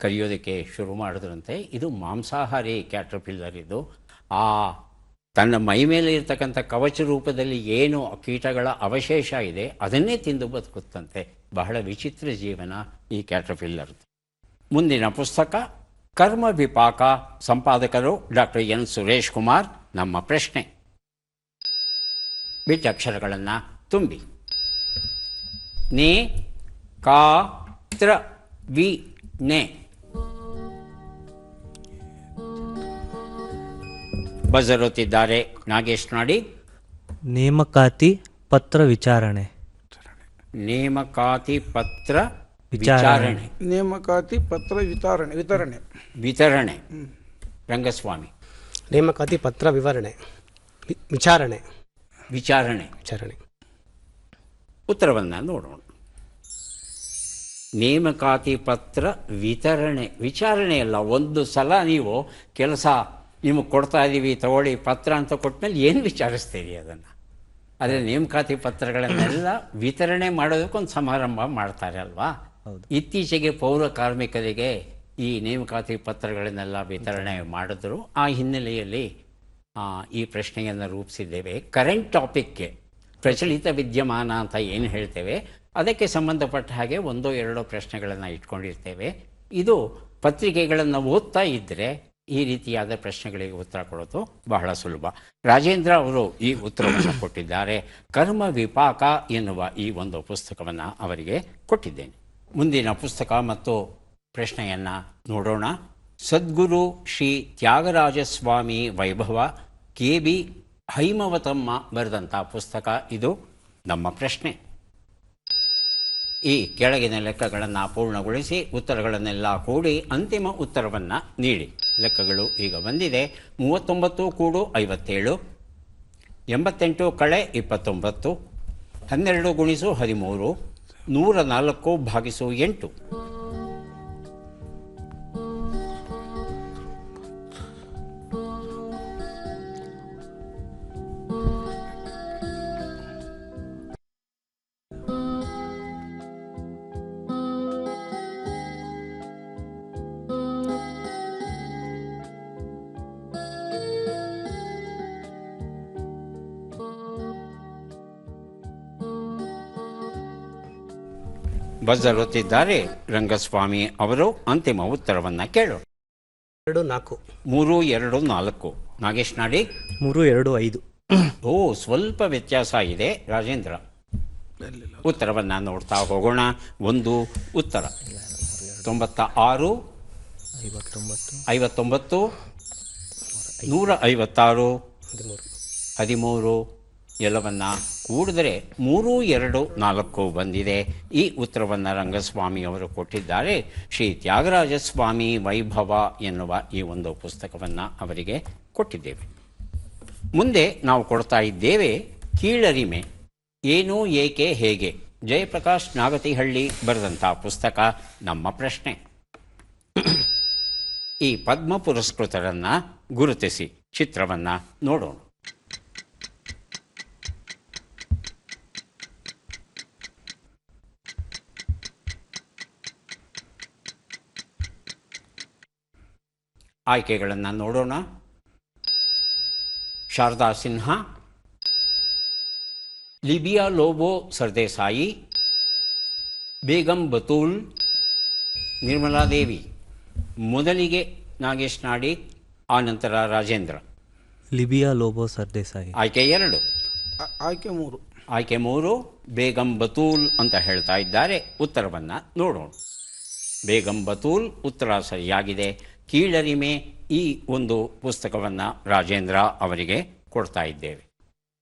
ಕರೆಯೋದಕ್ಕೆ ಶುರು ಮಾಡಿದ್ರಂತೆ. ಇದು ಮಾಂಸಾಹಾರಿ ಕ್ಯಾಟರ್ಪಿಲ್ಲರ್. ಇದು ತನ್ನ ಮೈ ಮೇಲೆ ಇರ್ತಕ್ಕಂಥ ಕವಚ ರೂಪದಲ್ಲಿ ಏನು ಕೀಟಗಳ ಅವಶೇಷ ಇದೆ ಅದನ್ನೇ ತಿಂದು ಬದುಕುತ್ತಂತೆ. ಬಹಳ ವಿಚಿತ್ರ ಜೀವನ ಈ ಕ್ಯಾಟರ್ಪಿಲ್ಲರ್. ಮುಂದಿನ ಪುಸ್ತಕ ಕರ್ಮ ವಿಪಾಕ. ಸಂಪಾದಕರು ಡಾಕ್ಟರ್ ಎನ್ ಸುರೇಶ್ ಕುಮಾರ್. ನಮ್ಮ ಪ್ರಶ್ನೆ, ಬಿಟ್ಟಕ್ಷರಗಳನ್ನು ತುಂಬಿ. ನೇ, ಕಾ, ತ್ರ, ವಿ, ನೆ. ಬಜರುತ್ತಿದ್ದಾರೆ ನಾಗೇಶ್ ನಾಡಿಗ್. ನೇಮಕಾತಿ ಪತ್ರ ವಿಚಾರಣೆ. ನೇಮಕಾತಿ ಪತ್ರ ವಿಚಾರಣೆ. ವಿಚಾರಣೆ. ನೇಮಕಾತಿ ಪತ್ರ ವಿತರಣೆ. ವಿತರಣೆ. ರಂಗಸ್ವಾಮಿ. ನೇಮಕಾತಿ ಪತ್ರ ವಿವರಣೆ ವಿಚಾರಣೆ. ವಿಚಾರಣೆ. ಉತ್ತರವನ್ನು ನೋಡೋಣ. ನೇಮಕಾತಿ ಪತ್ರ ವಿಚಾರಣೆಯಲ್ಲ. ಒಂದು ಸಲ ನೀವು ಕೆಲಸ ನಿಮಗೆ ಕೊಡ್ತಾ ಇದ್ದೀವಿ ತಗೊಳ್ಳಿ ಪತ್ರ ಅಂತ ಕೊಟ್ಟಮೇಲೆ ಏನು ವಿಚಾರಿಸ್ತೀರಿ ಅದನ್ನು? ಆದರೆ ನೇಮಕಾತಿ ಪತ್ರಗಳನ್ನೆಲ್ಲ ವಿತರಣೆ ಮಾಡೋದಕ್ಕೊಂದು ಸಮಾರಂಭ ಮಾಡ್ತಾರೆ ಅಲ್ವಾ? ಇತ್ತೀಚೆಗೆ ಪೌರ ಕಾರ್ಮಿಕರಿಗೆ ಈ ನೇಮಕಾತಿ ಪತ್ರಗಳನ್ನೆಲ್ಲ ವಿತರಣೆ ಮಾಡಿದ್ರು. ಆ ಹಿನ್ನೆಲೆಯಲ್ಲಿ ಈ ಪ್ರಶ್ನೆಯನ್ನು ರೂಪಿಸಿದ್ದೇವೆ. ಕರೆಂಟ್ ಟಾಪಿಕ್ಗೆ, ಪ್ರಚಲಿತ ವಿದ್ಯಮಾನ ಅಂತ ಏನು ಹೇಳ್ತೇವೆ, ಅದಕ್ಕೆ ಸಂಬಂಧಪಟ್ಟ ಹಾಗೆ 1-2 ಪ್ರಶ್ನೆಗಳನ್ನು ಇಟ್ಕೊಂಡಿರ್ತೇವೆ. ಇದು ಪತ್ರಿಕೆಗಳನ್ನು ಓದ್ತಾ ಇದ್ದರೆ ಈ ರೀತಿಯಾದ ಪ್ರಶ್ನೆಗಳಿಗೆ ಉತ್ತರ ಕೊಡೋದು ಬಹಳ ಸುಲಭ. ರಾಜೇಂದ್ರ ಅವರು ಈ ಉತ್ತರವನ್ನು ಕೊಟ್ಟಿದ್ದಾರೆ. ಕರ್ಮ ವಿಪಾಕ ಎನ್ನುವ ಈ ಒಂದು ಪುಸ್ತಕವನ್ನು ಅವರಿಗೆ ಕೊಟ್ಟಿದ್ದೇನೆ. ಮುಂದಿನ ಪುಸ್ತಕ ಮತ್ತು ಪ್ರಶ್ನೆಯನ್ನು ನೋಡೋಣ. ಸದ್ಗುರು ಶ್ರೀ ತ್ಯಾಗರಾಜಸ್ವಾಮಿ ವೈಭವ, KB ಹೈಮವತಮ್ಮ ಬರೆದಂಥ ಪುಸ್ತಕ. ಇದು ನಮ್ಮ ಪ್ರಶ್ನೆ. ಈ ಕೆಳಗಿನ ಲೆಕ್ಕಗಳನ್ನು ಪೂರ್ಣಗೊಳಿಸಿ ಉತ್ತರಗಳನ್ನೆಲ್ಲ ಕೂಡಿ ಅಂತಿಮ ಉತ್ತರವನ್ನು ನೀಡಿ. ಲೆಕ್ಕಗಳು ಈಗ ಬಂದಿದೆ. 39 ಕೂಡು 57, 88 ಕಳೆ 29, 12 ಗುಣಿಸು 13, 104 ಭಾಗಿಸು 8. ಬಜರ್ ಒತ್ತಿದ್ದಾರೆ ರಂಗಸ್ವಾಮಿ ಅವರು. ಅಂತಿಮ ಉತ್ತರವನ್ನು ಕೇಳೋಣ. 2-4. 3-2-4. ನಾಗೇಶ್ ನಾಡಿಗ್ 3-2-5. ಸ್ವಲ್ಪ ವ್ಯತ್ಯಾಸ ಇದೆ ರಾಜೇಂದ್ರ. ಉತ್ತರವನ್ನು ನೋಡ್ತಾ ಹೋಗೋಣ. ಒಂದು ಉತ್ತರ 96, 59, 156, 13 ಎಲ್ಲವನ್ನ ಕೂಡಿದರೆ 3-2-4 ಬಂದಿದೆ. ಈ ಉತ್ತರವನ್ನು ರಂಗಸ್ವಾಮಿ ಅವರು ಕೊಟ್ಟಿದ್ದಾರೆ. ಶ್ರೀ ತ್ಯಾಗರಾಜಸ್ವಾಮಿ ವೈಭವ ಎನ್ನುವ ಈ ಒಂದು ಪುಸ್ತಕವನ್ನು ಅವರಿಗೆ ಕೊಟ್ಟಿದ್ದೇವೆ. ಮುಂದೆ ನಾವು ಕೊಡ್ತಾ ಇದ್ದೇವೆ ಕೀಳರಿಮೆ ಏನು, ಏಕೆ, ಹೇಗೆ. ಜಯಪ್ರಕಾಶ್ ನಾಗತಿಹಳ್ಳಿ ಬರೆದಂಥ ಪುಸ್ತಕ. ನಮ್ಮ ಪ್ರಶ್ನೆ: ಈ ಪದ್ಮ ಪುರಸ್ಕೃತರನ್ನು ಗುರುತಿಸಿ. ಚಿತ್ರವನ್ನು ನೋಡೋಣ. ಆಯ್ಕೆಗಳನ್ನು ನೋಡೋಣ. ಶಾರದಾ ಸಿನ್ಹಾ, ಲಿಬಿಯಾ ಲೋಬೋ ಸರ್ದೇಸಾಯಿ, ಬೇಗಂ ಬತೂಲ್, ನಿರ್ಮಲಾದೇವಿ. ಮೊದಲಿಗೆ ನಾಗೇಶ್ ನಾಡಿಗ್, ಆನಂತರ ರಾಜೇಂದ್ರ. ಲಿಬಿಯಾ ಲೋಬೋ ಸರ್ದೇಸಾಯಿ. ಆಯ್ಕೆ 2. ಆಯ್ಕೆ 3 ಬೇಗಂ ಬತೂಲ್ ಅಂತ ಹೇಳ್ತಾ ಇದ್ದಾರೆ. ಉತ್ತರವನ್ನು ನೋಡೋಣ. ಬೇಗಂ ಬತೂಲ್ ಉತ್ತರ ಸರಿಯಾಗಿದೆ. ಕೀಳರಿಮೆ ಈ ಒಂದು ಪುಸ್ತಕವನ್ನು ರಾಜೇಂದ್ರ ಅವರಿಗೆ ಕೊಡ್ತಾ ಇದ್ದೇವೆ.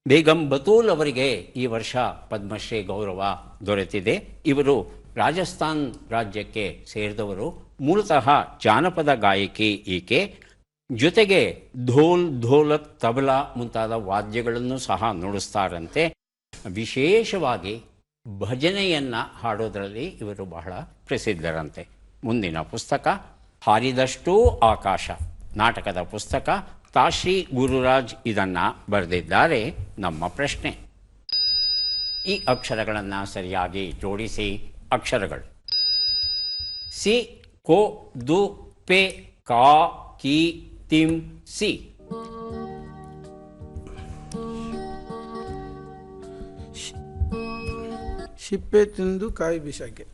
ಬೇಗಂ ಬತೂಲ್ ಅವರಿಗೆ ಈ ವರ್ಷ ಪದ್ಮಶ್ರೀ ಗೌರವ ದೊರೆತಿದೆ. ಇವರು ರಾಜಸ್ಥಾನ್ ರಾಜ್ಯಕ್ಕೆ ಸೇರಿದವರು. ಮೂಲತಃ ಜಾನಪದ ಗಾಯಕಿ ಈಕೆ. ಜೊತೆಗೆ ಧೋಲ್, ಧೋಲಕ್, ತಬಲಾ ಮುಂತಾದ ವಾದ್ಯಗಳನ್ನು ಸಹ ನುಡಿಸ್ತಾರಂತೆ. ವಿಶೇಷವಾಗಿ ಭಜನೆಯನ್ನು ಹಾಡೋದರಲ್ಲಿ ಇವರು ಬಹಳ ಪ್ರಸಿದ್ಧರಂತೆ. ಮುಂದಿನ ಪುಸ್ತಕ ಹಾರಿದಷ್ಟೂ ಆಕಾಶ, ನಾಟಕದ ಪುಸ್ತಕ. ತಾಶ್ರೀ ಗುರುರಾಜ್ ಇದನ್ನು ಬರೆದಿದ್ದಾರೆ. ನಮ್ಮ ಪ್ರಶ್ನೆ: ಈ ಅಕ್ಷರಗಳನ್ನು ಸರಿಯಾಗಿ ಜೋಡಿಸಿ. ಅಕ್ಷರಗಳು: ಸಿ, ಕೋ, ದು, ಪೆ, ಕಾ, ಕಿ, ತಿಂ, ಸಿ. ಶಿಪ್ಪೆ ತಿಂದು ಕಾಯಿ ಬಿಸಾಕೆ.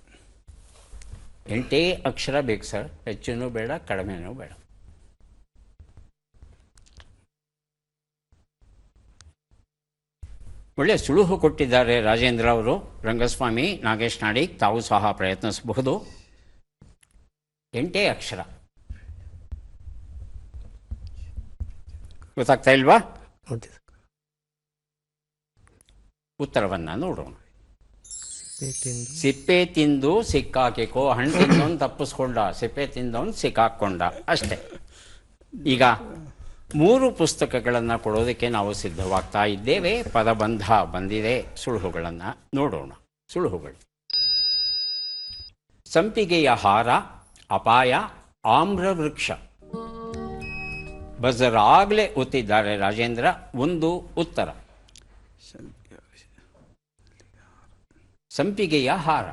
8 ಅಕ್ಷರ ಬೇಕು ಸರ್. ಹೆಚ್ಚೂ ಬೇಡ, ಕಡಿಮೆನೂ ಬೇಡ. ಒಳ್ಳೆ ಸುಳುಹು ಕೊಟ್ಟಿದ್ದಾರೆ ರಾಜೇಂದ್ರ ಅವರು. ರಂಗಸ್ವಾಮಿ, ನಾಗೇಶ್ ನಾಡಿಗ್ ತಾವು ಸಹ ಪ್ರಯತ್ನಿಸಬಹುದು. 8 ಅಕ್ಷರ. ಗೊತ್ತಾಗ್ತಾ ಇಲ್ವಾ? ಉತ್ತರವನ್ನು ನೋಡೋಣ. ಸಿಪ್ಪೆ ತಿಂದು ಸಿಕ್ಕಾಕಿಕೋ, ಹಣ್ಣು ತಿಂದವನು ತಪ್ಪಿಸ್ಕೊಂಡ, ಸಿಪ್ಪೆ ತಿಂದವನು ಸಿಕ್ಕಾಕ್ಕೊಂಡ ಅಷ್ಟೇ. ಈಗ 3 ಪುಸ್ತಕಗಳನ್ನು ಕೊಡೋದಕ್ಕೆ ನಾವು ಸಿದ್ಧವಾಗ್ತಾ ಇದ್ದೇವೆ. ಪದಬಂಧ ಬಂದಿದೆ. ಸುಳುಹುಗಳನ್ನು ನೋಡೋಣ. ಸುಳುಹುಗಳು: ಸಂಪಿಗೆಯ ಹಾರ, ಅಪಾಯ, ಆಮ್ರವೃಕ್ಷ. ಬಜರಾಗಲೇ ಒತ್ತಿದ್ದಾರೆ ರಾಜೇಂದ್ರ. ಒಂದು ಉತ್ತರ ಸಂಪಿಗೆಯ ಹಾರ.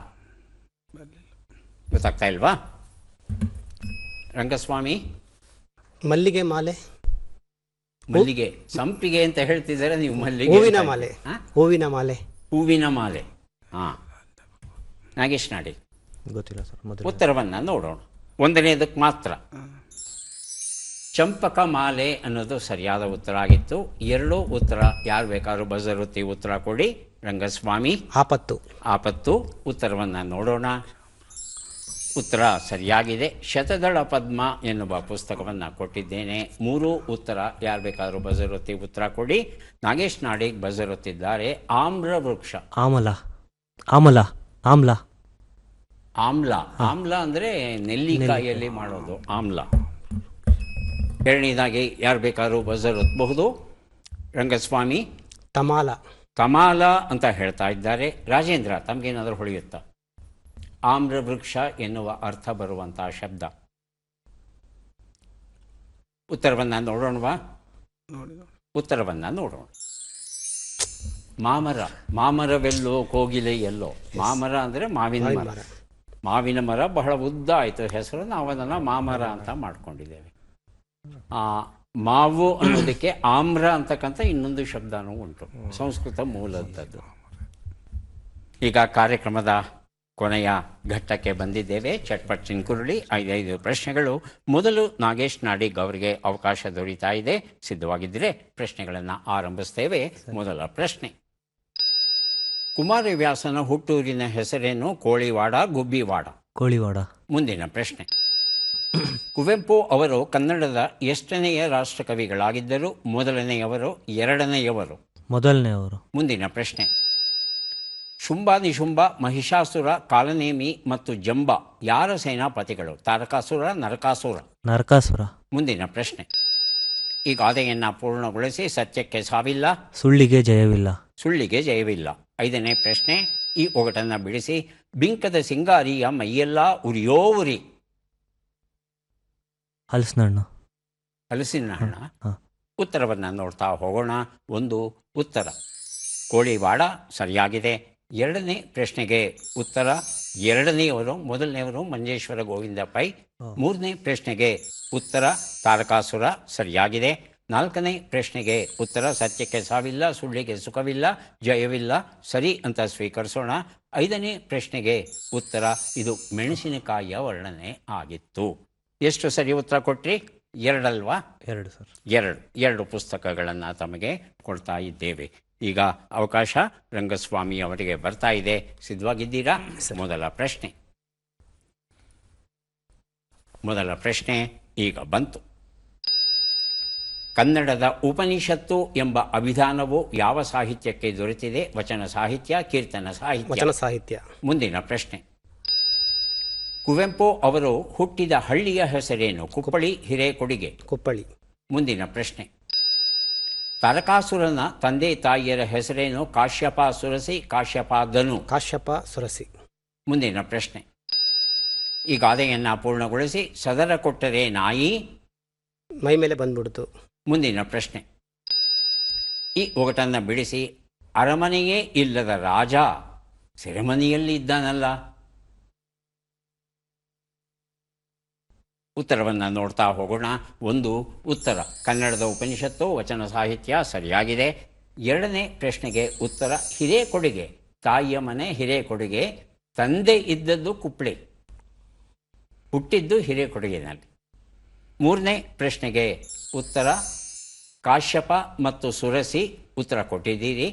ಗೊತ್ತಾಗ್ತಾ ಇಲ್ವಾ ರಂಗಸ್ವಾಮಿ? ಮಲ್ಲಿಗೆ ಮಾಲೆ. ಮಲ್ಲಿಗೆ, ಸಂಪಿಗೆ ಅಂತ ಹೇಳ್ತಿದ್ದಾರೆ ನೀವು, ಮಲ್ಲಿಗೆ. ಹೂವಿನ ಮಾಲೆ. ಹೂವಿನ ಮಾಲೆ. ಹೂವಿನ ಮಾಲೆ. ಹಾಂ, ನಾಗೇಶ್ ನಾಡಿ. ಗೊತ್ತಿಲ್ಲ ಸರ್. ಮೊದಲು ಉತ್ತರವನ್ನು ನೋಡೋಣ. ಒಂದನೇದಕ್ಕೆ ಮಾತ್ರ. ಚಂಪಕ ಮಾಲೆ ಅನ್ನೋದು ಸರಿಯಾದ ಉತ್ತರ ಆಗಿತ್ತು. 2 ಉತ್ತರ ಯಾರು ಬೇಕಾದ್ರೂ ಬಜರುತ್ತಿ ಉತ್ತರ ಕೊಡಿ. ರಂಗಸ್ವಾಮಿ. ಆಪತ್ತು. ಆಪತ್ತು. ಉತ್ತರವನ್ನು ನೋಡೋಣ. ಉತ್ತರ ಸರಿಯಾಗಿದೆ. ಶತದಳ ಪದ್ಮ ಎನ್ನುವ ಪುಸ್ತಕವನ್ನು ಕೊಟ್ಟಿದ್ದೇನೆ. 3 ಉತ್ತರ ಯಾರು ಬೇಕಾದರೂ ಬಜರುತ್ತಿ ಉತ್ತರ ಕೊಡಿ. ನಾಗೇಶ್ ನಾಡಿಗ್ ಬಜರುತ್ತಿದ್ದಾರೆ. ಆಮ್ರವೃಕ್ಷ. ಆಮಲ. ಆಮಲ. ಆಮ್ಲ. ಆಮ್ಲ. ಆಮ್ಲ ಅಂದರೆ ನೆಲ್ಲಿಕಾಯಿಯಲ್ಲಿ ಮಾಡೋದು ಆಮ್ಲ. ಎರಡನೇದಾಗಿ ಯಾರು ಬೇಕಾದ್ರೂ ಬಜರ್ ಒತ್ತಬಹುದು. ರಂಗಸ್ವಾಮಿ. ತಮಾಲ. ಕಮಾಲ ಅಂತ ಹೇಳ್ತಾ ಇದ್ದಾರೆ. ರಾಜೇಂದ್ರ, ತಮಗೇನಾದರೂ ಹೊಳೆಯುತ್ತಾ? ಆಮ್ರವೃಕ್ಷ ಎನ್ನುವ ಅರ್ಥ ಬರುವಂತಹ ಶಬ್ದ. ಉತ್ತರವನ್ನು ನೋಡೋಣವಾ? ಉತ್ತರವನ್ನು ನೋಡೋಣ. ಮಾಮರ. ಮಾಮರವೆಲ್ಲೋ ಕೋಗಿಲೆ ಎಲ್ಲೋ. ಮಾಮರ ಅಂದರೆ ಮಾವಿನ ಮರ. ಮಾವಿನ ಮರ ಬಹಳ ಉದ್ದ ಆಯಿತು ಹೆಸರು, ನಾವು ಅದನ್ನು ಮಾಮರ ಅಂತ ಮಾಡ್ಕೊಂಡಿದ್ದೇವೆ. ಮಾವು ಅನ್ನೋದಕ್ಕೆ ಆಮ್ರ ಅಂತಕ್ಕಂಥ ಇನ್ನೊಂದು ಶಬ್ದನೂ ಉಂಟು, ಸಂಸ್ಕೃತ ಮೂಲದ್ದು. ಈಗ ಕಾರ್ಯಕ್ರಮದ ಕೊನೆಯ ಘಟ್ಟಕ್ಕೆ ಬಂದಿದ್ದೇವೆ. ಚಟ್ಪಟ್ ಚಿನ್ಕುರುಳಿ 5 ಪ್ರಶ್ನೆಗಳು. ಮೊದಲು ನಾಗೇಶ್ ನಾಡಿಗ್ ಅವರಿಗೆ ಅವಕಾಶ ದೊರೀತಾ ಇದೆ. ಸಿದ್ಧವಾಗಿದ್ದರೆ ಪ್ರಶ್ನೆಗಳನ್ನು ಆರಂಭಿಸ್ತೇವೆ. ಮೊದಲ ಪ್ರಶ್ನೆ: ಕುಮಾರವ್ಯಾಸನ ಹುಟ್ಟೂರಿನ ಹೆಸರೇನು? ಕೋಳಿವಾಡ, ಗುಬ್ಬಿವಾಡ? ಕೋಳಿವಾಡ. ಮುಂದಿನ ಪ್ರಶ್ನೆ: ಕುವೆಂಪು ಅವರು ಕನ್ನಡದ ಎಷ್ಟನೆಯ ರಾಷ್ಟ್ರಕವಿಗಳಾಗಿದ್ದರು? ಮೊದಲನೆಯವರು, ಎರಡನೆಯವರು? ಮೊದಲನೆಯವರು. ಮುಂದಿನ ಪ್ರಶ್ನೆ: ಶುಂಭ, ನಿಶುಂಭ, ಮಹಿಷಾಸುರ, ಕಾಲನೇಮಿ ಮತ್ತು ಜಂಬ ಯಾರ ಸೇನಾಪತಿಗಳು? ತಾರಕಾಸುರ, ನರಕಾಸುರ? ನರಕಾಸುರ. ಮುಂದಿನ ಪ್ರಶ್ನೆ: ಈ ಗಾದೆಯನ್ನು ಪೂರ್ಣಗೊಳಿಸಿ. ಸತ್ಯಕ್ಕೆ ಸಾವಿಲ್ಲ, ಸುಳ್ಳಿಗೆ ಜಯವಿಲ್ಲ. ಸುಳ್ಳಿಗೆ ಜಯವಿಲ್ಲ. 5ನೇ ಪ್ರಶ್ನೆ: ಈ ಒಗಟನ್ನು ಬಿಡಿಸಿ. ಬಿಂಕದ ಸಿಂಗಾರಿಯ ಮೈಯೆಲ್ಲ ಉರಿಯೋ ಉರಿ. ಹಲಸಿನ ಹಣ್ಣು. ಹಲಸಿನ ಹಣ್ಣ. ಉತ್ತರವನ್ನು ನೋಡ್ತಾ ಹೋಗೋಣ. ಒಂದು ಉತ್ತರ ಕೋಳಿವಾಡ ಸರಿಯಾಗಿದೆ. 2ನೇ ಪ್ರಶ್ನೆಗೆ ಉತ್ತರ ಎರಡನೆಯವರು, ಮೊದಲನೆಯವರು ಮಂಜೇಶ್ವರ ಗೋವಿಂದ ಪೈ. 3ನೇ ಪ್ರಶ್ನೆಗೆ ಉತ್ತರ ತಾರಕಾಸುರ ಸರಿಯಾಗಿದೆ. 4ನೇ ಪ್ರಶ್ನೆಗೆ ಉತ್ತರ ಸತ್ಯಕ್ಕೆ ಸಾವಿಲ್ಲ, ಸುಳ್ಳಿಗೆ ಸುಖವಿಲ್ಲ, ಜಯವಿಲ್ಲ ಸರಿ ಅಂತ ಸ್ವೀಕರಿಸೋಣ. 5ನೇ ಪ್ರಶ್ನೆಗೆ ಉತ್ತರ ಇದು ಮೆಣಸಿನಕಾಯಿಯ ವರ್ಣನೆ ಆಗಿತ್ತು. ಎಷ್ಟು ಸರಿ ಉತ್ತರ ಕೊಟ್ರಿ? 2 ಅಲ್ವಾ? 2 ಸರ್. 2 ಪುಸ್ತಕಗಳನ್ನು ತಮಗೆ ಕೊಡ್ತಾ ಇದ್ದೇವೆ. ಈಗ ಅವಕಾಶ ರಂಗಸ್ವಾಮಿ ಅವರಿಗೆ ಬರ್ತಾ ಇದೆ. ಸಿದ್ಧವಾಗಿದ್ದೀರಾ? ಮೊದಲ ಪ್ರಶ್ನೆ ಈಗ ಬಂತು. ಕನ್ನಡದ ಉಪನಿಷತ್ತು ಎಂಬ ಅಭಿಧಾನವು ಯಾವ ಸಾಹಿತ್ಯಕ್ಕೆ ದೊರೆತಿದೆ? ವಚನ ಸಾಹಿತ್ಯ, ಕೀರ್ತನ ಸಾಹಿತ್ಯ? ವಚನ ಸಾಹಿತ್ಯ. ಮುಂದಿನ ಪ್ರಶ್ನೆ: ಕುವೆಂಪು ಅವರು ಹುಟ್ಟಿದ ಹಳ್ಳಿಯ ಹೆಸರೇನು? ಕುಪ್ಪಳಿ, ಹಿರೇಕೊಡಿಗೆ? ಕುಪ್ಪಳಿ. ಮುಂದಿನ ಪ್ರಶ್ನೆ: ತಾರಕಾಸುರನ ತಂದೆ ತಾಯಿಯರ ಹೆಸರೇನು? ಕಾಶ್ಯಪ, ಸುರಸಿ, ಕಾಶ್ಯಪಾದನು? ಕಾಶ್ಯಪ, ಸುರಸಿ. ಮುಂದಿನ ಪ್ರಶ್ನೆ: ಈ ಗಾದೆಯನ್ನು ಪೂರ್ಣಗೊಳಿಸಿ. ಸದರ ಕೊಟ್ಟರೆ ನಾಯಿ ಮೈ ಮೇಲೆ ಬಂದ್ಬಿಡ್ತು. ಮುಂದಿನ ಪ್ರಶ್ನೆ: ಈ ಒಗಟನ್ನು ಬಿಡಿಸಿ. ಅರಮನೆಯೇ ಇಲ್ಲದ ರಾಜ ಸೆರೆಮನೆಯಲ್ಲಿ ಇದ್ದಾನಲ್ಲ. ಉತ್ತರವನ್ನು ನೋಡ್ತಾ ಹೋಗೋಣ. ಒಂದು ಉತ್ತರ ಕನ್ನಡದ ಉಪನಿಷತ್ತು, ವಚನ ಸಾಹಿತ್ಯ ಸರಿಯಾಗಿದೆ. 2ನೇ ಪ್ರಶ್ನೆಗೆ ಉತ್ತರ ಹಿರೇಕೊಡಿಗೆ. ತಾಯಿಯ ಮನೆ ಹಿರೇಕೊಡಿಗೆ, ತಂದೆ ಇದ್ದದ್ದು ಕುಪ್ಪಳಿ, ಹುಟ್ಟಿದ್ದು ಹಿರೇಕೊಡಿಗೆನಲ್ಲಿ. 3ನೇ ಪ್ರಶ್ನೆಗೆ ಉತ್ತರ ಕಾಶ್ಯಪ ಮತ್ತು ಸುರಸಿ ಉತ್ತರ ಕೊಟ್ಟಿದ್ದೀರಿ.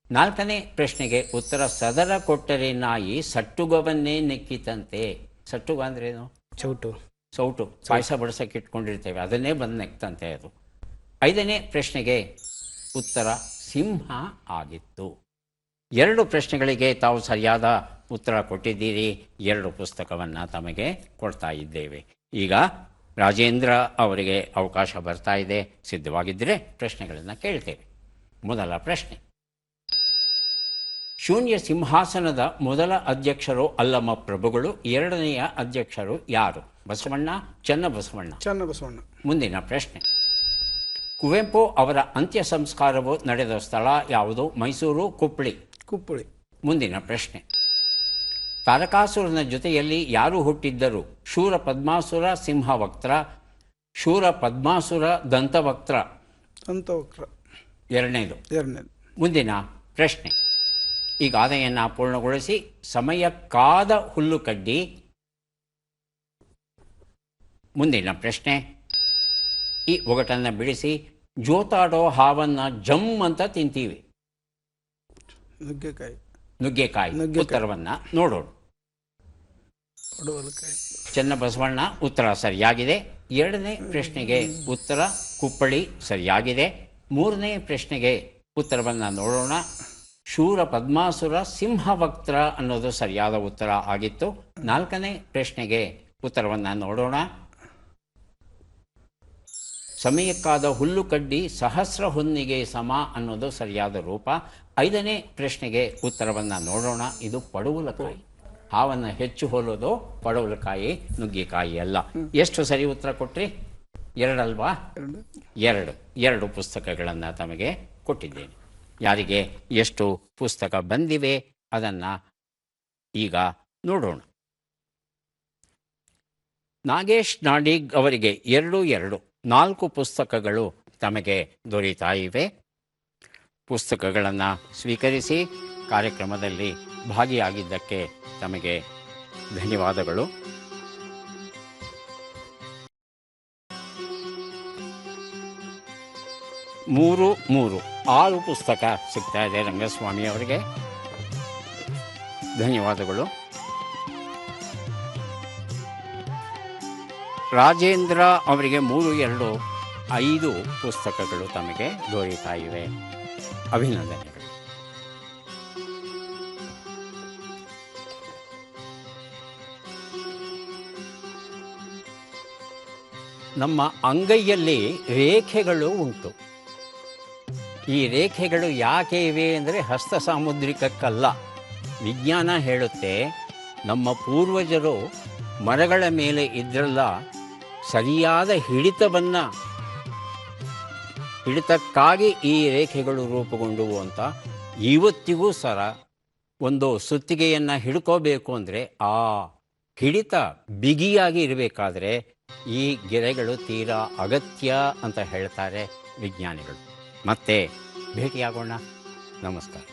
4ನೇ ಪ್ರಶ್ನೆಗೆ ಉತ್ತರ ಸದರ ಕೊಟ್ಟರೆ ನಾಯಿ ಸಟ್ಟುಗವನ್ನೇ ನೆಕ್ಕಿತಂತೆ. ಸಟ್ಟುಗ ಅಂದ್ರೇನು? ಚೌಟು. ಸೌಟು. ಪಾಯಸ ಬಡಿಸೋಕೆ ಇಟ್ಕೊಂಡಿರ್ತೇವೆ, ಅದನ್ನೇ ಬಂದು ನೆಕ್ತಂತೆ ಅದು. 5ನೇ ಪ್ರಶ್ನೆಗೆ ಉತ್ತರ ಸಿಂಹ ಆಗಿತ್ತು. 2 ಪ್ರಶ್ನೆಗಳಿಗೆ ತಾವು ಸರಿಯಾದ ಉತ್ತರ ಕೊಟ್ಟಿದ್ದೀರಿ. 2 ಪುಸ್ತಕವನ್ನು ತಮಗೆ ಕೊಡ್ತಾ ಇದ್ದೇವೆ. ಈಗ ರಾಜೇಂದ್ರ ಅವರಿಗೆ ಅವಕಾಶ ಬರ್ತಾ ಇದೆ. ಸಿದ್ಧವಾಗಿದ್ದರೆ ಪ್ರಶ್ನೆಗಳನ್ನು ಕೇಳ್ತೇವೆ. ಮೊದಲ ಪ್ರಶ್ನೆ: ಶೂನ್ಯ ಸಿಂಹಾಸನದ ಮೊದಲ ಅಧ್ಯಕ್ಷರು ಅಲ್ಲಮ ಪ್ರಭುಗಳು, 2ನೆಯ ಅಧ್ಯಕ್ಷರು ಯಾರು? ಬಸವಣ್ಣ, ಚನ್ನಬಸವಣ್ಣ? ಚನ್ನಬಸವಣ್ಣ. ಮುಂದಿನ ಪ್ರಶ್ನೆ: ಕುವೆಂಪು ಅವರ ಅಂತ್ಯ ಸಂಸ್ಕಾರವು ನಡೆದ ಸ್ಥಳ ಯಾವುದು? ಮೈಸೂರು, ಕುಪ್ಪಳಿ? ಕುಪ್ಪಳಿ. ಮುಂದಿನ ಪ್ರಶ್ನೆ: ತಾರಕಾಸುರನ ಜೊತೆಯಲ್ಲಿ ಯಾರು ಹುಟ್ಟಿದ್ದರು? ಶೂರ ಪದ್ಮಾಸುರ, ಸಿಂಹವಕ್ತ್ರ? ಶೂರ ಪದ್ಮಾಸುರ, ದಂತವಕ್ತ್ರ? ದಂತವಕ್ರ. 2ನೇದು. ಮುಂದಿನ ಪ್ರಶ್ನೆ: ಈ ಗಾದೆಯನ್ನು ಪೂರ್ಣಗೊಳಿಸಿ. ಸಮಯಕ್ಕಾದ ಹುಲ್ಲು ಕಡ್ಡಿ. ಮುಂದಿನ ಪ್ರಶ್ನೆ: ಈ ಒಗಟನ್ನು ಬಿಡಿಸಿ. ಜೋತಾಡೋ ಹಾವನ್ನು ಜಮ್ ಅಂತ ತಿಂತೀವಿ. ನುಗ್ಗೆಕಾಯಿ. ಉತ್ತರವನ್ನು ನೋಡೋಣ. ಚನ್ನಬಸವಣ್ಣ ಉತ್ತರ ಸರಿಯಾಗಿದೆ. 2ನೇ ಪ್ರಶ್ನೆಗೆ ಉತ್ತರ ಕುಪ್ಪಳಿ ಸರಿಯಾಗಿದೆ. 3ನೇ ಪ್ರಶ್ನೆಗೆ ಉತ್ತರವನ್ನು ನೋಡೋಣ. ಶೂರ ಪದ್ಮಾಸುರ, ಸಿಂಹವಕ್ತ್ರ ಅನ್ನೋದು ಸರಿಯಾದ ಉತ್ತರ ಆಗಿತ್ತು. 4ನೇ ಪ್ರಶ್ನೆಗೆ ಉತ್ತರವನ್ನು ನೋಡೋಣ. ಸಮಯಕ್ಕಾದ ಹುಲ್ಲು ಕಡ್ಡಿ ಸಹಸ್ರ ಹೊನ್ನಿಗೆ ಸಮ ಅನ್ನೋದು ಸರಿಯಾದ ರೂಪ. 5ನೇ ಪ್ರಶ್ನೆಗೆ ಉತ್ತರವನ್ನು ನೋಡೋಣ. ಇದು ಪಡವಲಕಾಯಿ. ಹಾವನ್ನು ಹೆಚ್ಚು ಹೋಲೋದು ಪಡವಲಕಾಯಿ, ನುಗ್ಗೆಕಾಯಿ ಅಲ್ಲ. ಎಷ್ಟು ಸರಿ ಉತ್ತರ ಕೊಟ್ರಿ? 2 ಅಲ್ವಾ? 2 ಪುಸ್ತಕಗಳನ್ನು ತಮಗೆ ಕೊಟ್ಟಿದ್ದೇನೆ. ಯಾರಿಗೆ ಎಷ್ಟು ಪುಸ್ತಕ ಬಂದಿವೆ ಅದನ್ನು ಈಗ ನೋಡೋಣ. ನಾಗೇಶ್ ನಾಡಿಗ್ ಅವರಿಗೆ 4 ಪುಸ್ತಕಗಳು ತಮಗೆ ದೊರೀತಾ ಇವೆ. ಪುಸ್ತಕಗಳನ್ನು ಸ್ವೀಕರಿಸಿ ಕಾರ್ಯಕ್ರಮದಲ್ಲಿ ಭಾಗಿಯಾಗಿದ್ದಕ್ಕೆ ತಮಗೆ ಧನ್ಯವಾದಗಳು. ಮೂರು 6 ಪುಸ್ತಕ ಸಿಗ್ತಾ ಇದೆ ರಂಗಸ್ವಾಮಿ ಅವರಿಗೆ. ಧನ್ಯವಾದಗಳು. ರಾಜೇಂದ್ರ ಅವರಿಗೆ 3 5 ಪುಸ್ತಕಗಳು ತಮಗೆ ದೊರೀತಾ ಇವೆ. ಅಭಿನಂದನೆಗಳು. ನಮ್ಮ ಅಂಗೈಯಲ್ಲಿ ರೇಖೆಗಳು ಉಂಟು. ಈ ರೇಖೆಗಳು ಯಾಕೆ ಇವೆ ಅಂದರೆ ಹಸ್ತ ಸಾಮುದ್ರಿಕಕ್ಕಲ್ಲ. ವಿಜ್ಞಾನ ಹೇಳುತ್ತೆ, ನಮ್ಮ ಪೂರ್ವಜರು ಮರಗಳ ಮೇಲೆ ಇದ್ರಲ್ಲ, ಸರಿಯಾದ ಹಿಡಿತಕ್ಕಾಗಿ ಈ ರೇಖೆಗಳು ರೂಪುಗೊಂಡವು ಅಂತ. ಇವತ್ತಿಗೂ ಸರ ಒಂದು ಸುತ್ತಿಗೆಯನ್ನು ಹಿಡ್ಕೋಬೇಕು ಅಂದರೆ ಆ ಹಿಡಿತ ಬಿಗಿಯಾಗಿ ಇರಬೇಕಾದ್ರೆ ಈ ಗೆರೆಗಳು ತೀರಾ ಅಗತ್ಯ ಅಂತ ಹೇಳ್ತಾರೆ ವಿಜ್ಞಾನಿಗಳು. ಮತ್ತೆ ಭೇಟಿಯಾಗೋಣ. ನಮಸ್ಕಾರ.